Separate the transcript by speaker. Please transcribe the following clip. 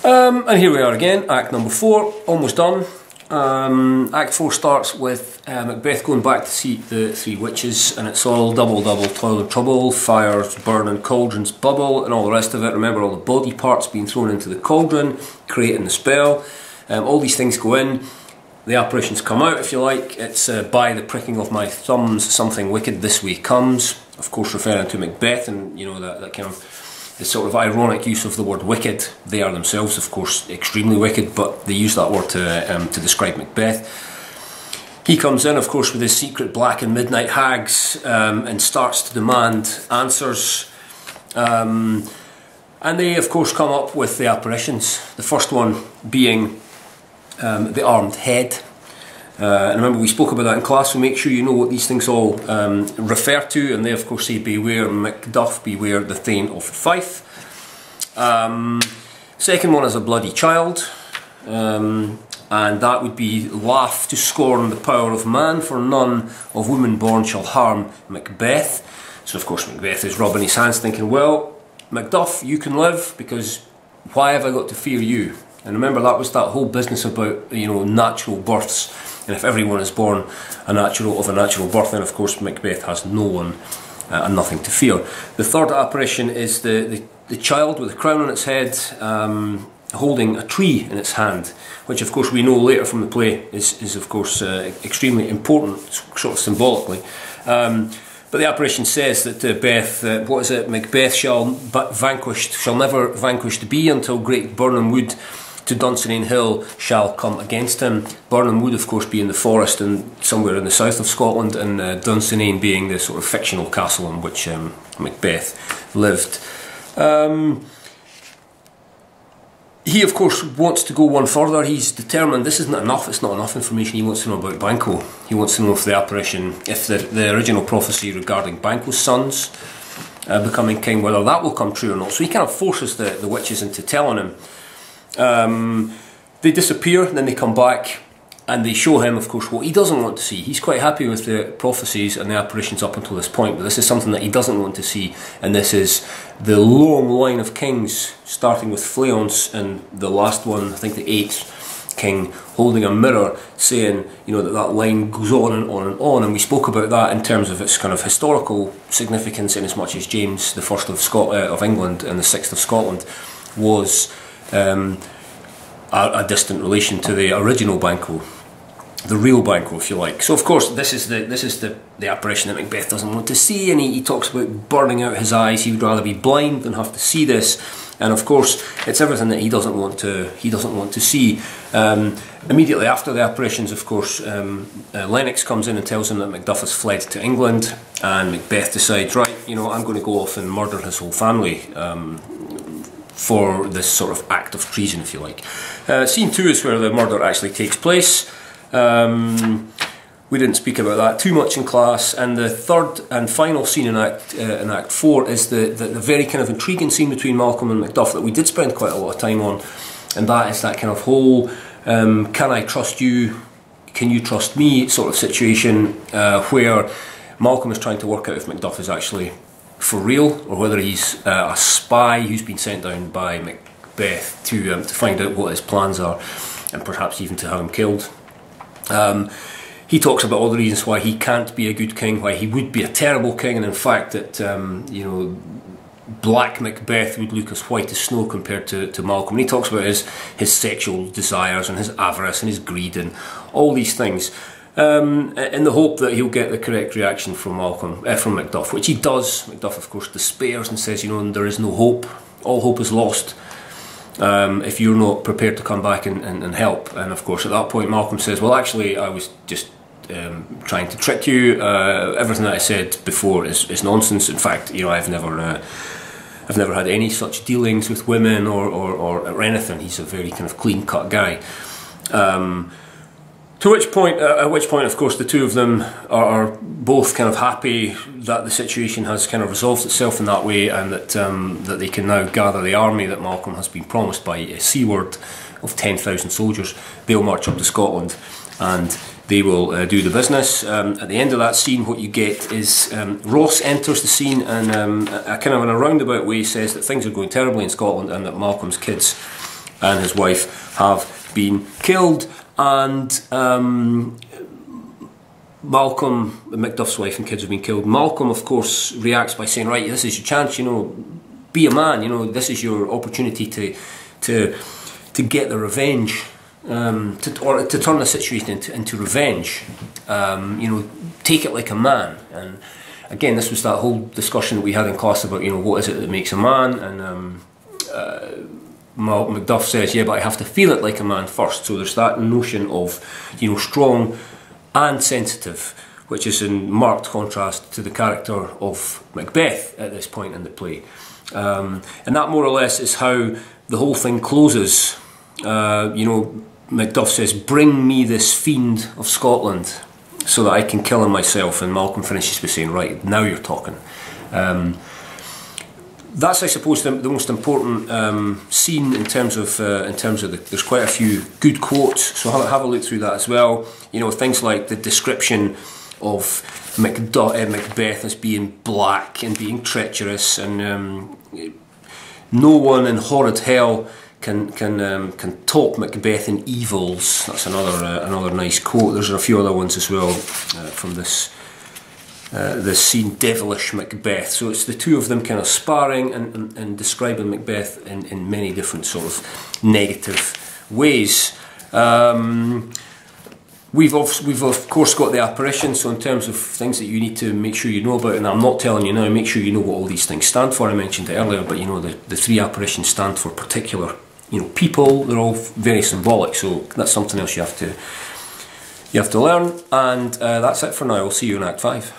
Speaker 1: And here we are again, Act number 4, almost done. Act 4 starts with Macbeth going back to see the three witches, and it's all double, toil and trouble, fires burning, cauldrons bubble, and all the rest of it. Remember all the body parts being thrown into the cauldron, creating the spell. All these things go in. The apparitions come out, if you like. It's by the pricking of my thumbs, something wicked this way comes. Of course, referring to Macbeth, and you know that kind of the sort of ironic use of the word wicked. They are themselves, of course, extremely wicked, but they use that word to describe Macbeth. He comes in, of course, with his secret black and midnight hags and starts to demand answers. And they, of course, come up with the apparitions. The first one being the armed head. And remember, we spoke about that in class, so make sure you know what these things all refer to. And they, of course, say, beware Macduff, beware the Thane of Fife. Second one is a bloody child. And that would be laugh to scorn the power of man, for none of woman born shall harm Macbeth. So, of course, Macbeth is rubbing his hands thinking, well, Macduff, you can live, because why have I got to fear you? And remember, that was that whole business about, you know, natural births. And if everyone is born of a natural birth, then of course Macbeth has no one and nothing to fear. The third apparition is the child with a crown on its head, holding a tree in its hand, which of course we know later from the play is of course extremely important, sort of symbolically. But the apparition says that Macbeth shall never vanquished be until great Birnam Wood to Dunsinane Hill shall come against him. Birnam Wood, of course, being the forest and somewhere in the south of Scotland, and Dunsinane being the sort of fictional castle in which Macbeth lived. He, of course, wants to go one further. He's determined this isn't enough. It's not enough information. He wants to know about Banquo. He wants to know if the apparition, if the original prophecy regarding Banquo's sons becoming king, whether that will come true or not. So he kind of forces the witches into telling him. They disappear, and then they come back, and they show him, of course, what he doesn't want to see. He's quite happy with the prophecies and the apparitions up until this point, but this is something that he doesn't want to see, and this is the long line of kings, starting with Fleance, and the last one, I think the 8th king, holding a mirror, saying, you know, that line goes on and on and on, and we spoke about that in terms of its kind of historical significance, in as much as James the First of England and the 6th of Scotland was a distant relation to the original Banquo, the real Banquo, if you like. So of course this is the apparition that Macbeth doesn't want to see, and he talks about burning out his eyes. He would rather be blind than have to see this, and of course it's everything that he doesn't want to see. Immediately after the apparitions, of course, Lennox comes in and tells him that Macduff has fled to England, and Macbeth decides, right, you know, I'm going to go off and murder his whole family. For this sort of act of treason, if you like. Scene 2 is where the murder actually takes place. We didn't speak about that too much in class, and the third and final scene in Act 4 is the very kind of intriguing scene between Malcolm and Macduff that we did spend quite a lot of time on, and that is that kind of whole can I trust you, can you trust me sort of situation, where Malcolm is trying to work out if Macduff is actually for real, or whether he's a spy who's been sent down by Macbeth to find out what his plans are, and perhaps even to have him killed. He talks about all the reasons why he can't be a good king, why he would be a terrible king, and in fact that you know, Black Macbeth would look as white as snow compared to Malcolm. And he talks about his sexual desires and his avarice and his greed and all these things. In the hope that he'll get the correct reaction from Macduff, which he does. Macduff, of course, despairs and says, you know, there is no hope. All hope is lost if you're not prepared to come back and help. And of course, at that point, Malcolm says, well, actually, I was just trying to trick you. Everything that I said before is nonsense. In fact, you know, I've never had any such dealings with women or anything. He's a very kind of clean-cut guy. At which point, of course, the two of them are both kind of happy that the situation has kind of resolved itself in that way, and that they can now gather the army that Malcolm has been promised by Seward of 10,000 soldiers. They'll march up to Scotland, and they will do the business. At the end of that scene, what you get is Ross enters the scene and kind of in a roundabout way says that things are going terribly in Scotland, and that Malcolm's kids and his wife have been killed, and Malcolm, Macduff's wife and kids have been killed. Malcolm, of course, reacts by saying, right, this is your chance, you know, be a man, you know, this is your opportunity to get the revenge, or to turn the situation into revenge. You know, take it like a man. And again, this was that whole discussion that we had in class about, you know, what is it that makes a man, and Macduff says, yeah, but I have to feel it like a man first. So there's that notion of, you know, strong and sensitive, which is in marked contrast to the character of Macbeth at this point in the play. And that more or less is how the whole thing closes. You know, Macduff says, bring me this fiend of Scotland so that I can kill him myself, and Malcolm finishes by saying, right, now you're talking. That's, I suppose, the most important scene in terms of there's quite a few good quotes, so have a look through that as well. You know, things like the description of Macbeth as being black and being treacherous, and no one in horrid hell can top Macbeth in evils. That's another nice quote. There's a few other ones as well from this scene, devilish Macbeth. So it's the two of them kind of sparring and describing Macbeth in many different sort of negative ways. We've of course got the apparition, so in terms of things that you need to make sure you know about, and I'm not telling you now, make sure you know what all these things stand for. I mentioned it earlier, but you know, the three apparitions stand for particular, you know, people. They're all very symbolic, so that's something else you have to learn. And that's it for now. We'll see you in Act 5.